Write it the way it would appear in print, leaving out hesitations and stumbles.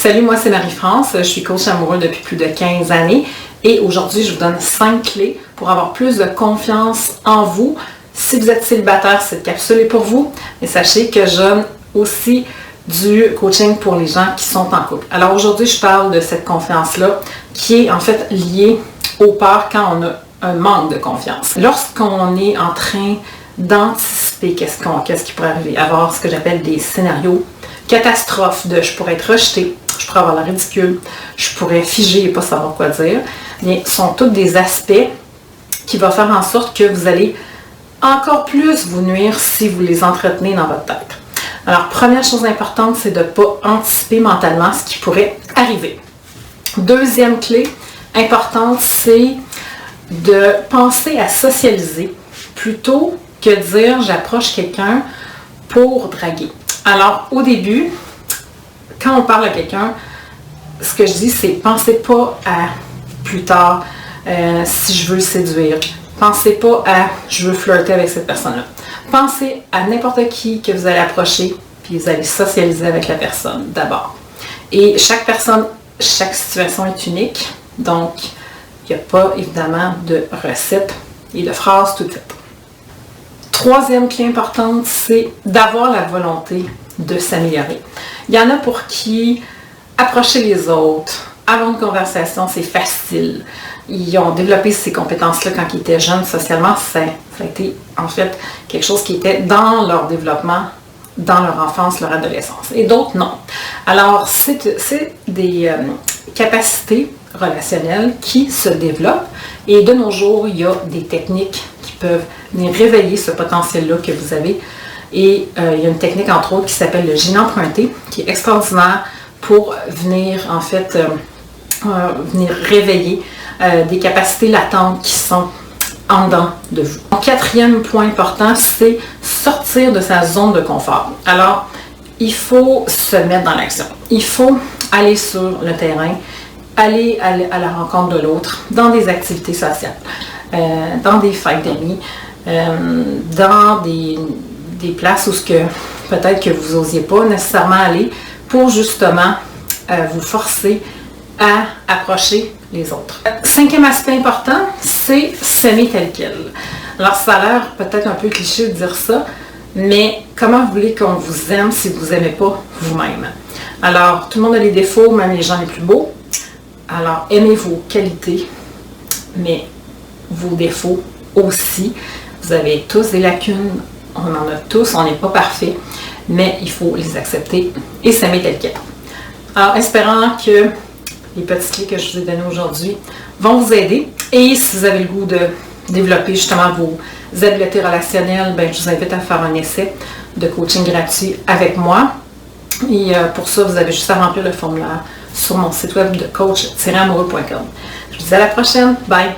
Salut, moi c'est Marie-France, je suis coach amoureux depuis plus de 15 années et aujourd'hui je vous donne 5 clés pour avoir plus de confiance en vous. Si vous êtes célibataire, cette capsule est pour vous, mais sachez que j'aime aussi du coaching pour les gens qui sont en couple. Alors aujourd'hui je parle de cette confiance-là qui est en fait liée aux peurs quand on a un manque de confiance. Lorsqu'on est en train d'anticiper qu'est-ce qui pourrait arriver, avoir ce que j'appelle des scénarios catastrophes de je pourrais être rejetée, je pourrais avoir la ridicule, je pourrais figer et pas savoir quoi dire, mais sont tous des aspects qui vont faire en sorte que vous allez encore plus vous nuire si vous les entretenez dans votre tête. Alors, première chose importante, c'est de ne pas anticiper mentalement ce qui pourrait arriver. Deuxième clé importante, c'est de penser à socialiser plutôt que de dire j'approche quelqu'un pour draguer. Alors, au début, quand on parle à quelqu'un, ce que je dis, c'est pensez pas à plus tard si je veux le séduire. Pensez pas à je veux flirter avec cette personne-là. Pensez à n'importe qui que vous allez approcher, puis vous allez socialiser avec la personne d'abord. Et chaque personne, chaque situation est unique, donc il n'y a pas évidemment de recette et de phrases toutes faites. Troisième clé importante, c'est d'avoir la volonté de s'améliorer. Il y en a pour qui approcher les autres, avoir une conversation, c'est facile. Ils ont développé ces compétences-là quand ils étaient jeunes socialement. Ça a été en fait quelque chose qui était dans leur développement, dans leur enfance, leur adolescence. Et d'autres, non. Alors, c'est des capacités relationnelles qui se développent. Et de nos jours, il y a des techniques qui peuvent venir réveiller ce potentiel-là que vous avez. Et il y a une technique, entre autres, qui s'appelle le génie emprunté, qui est extraordinaire pour venir, en fait, venir réveiller des capacités latentes qui sont en dedans de vous. Mon quatrième point important, c'est sortir de sa zone de confort. Alors, il faut se mettre dans l'action. Il faut aller sur le terrain, aller à la rencontre de l'autre, dans des activités sociales, dans des fêtes d'amis, dans des places où peut-être que vous n'osiez pas nécessairement aller pour justement vous forcer à approcher les autres. Cinquième aspect important, c'est s'aimer tel quel. Alors ça a l'air peut-être un peu cliché de dire ça, mais comment vous voulez qu'on vous aime si vous n'aimez pas vous-même? Alors tout le monde a des défauts, même les gens les plus beaux. Alors aimez vos qualités, mais vos défauts aussi. Vous avez tous des lacunes, on en a tous, on n'est pas parfait, mais il faut les accepter et s'aimer tel quel. Alors espérant que les petites clés que je vous ai données aujourd'hui vont vous aider. Et si vous avez le goût de développer justement vos habiletés relationnelles, je vous invite à faire un essai de coaching gratuit avec moi. Et pour ça, vous avez juste à remplir le formulaire sur mon site web de coach-amoureux.com. Je vous dis à la prochaine. Bye!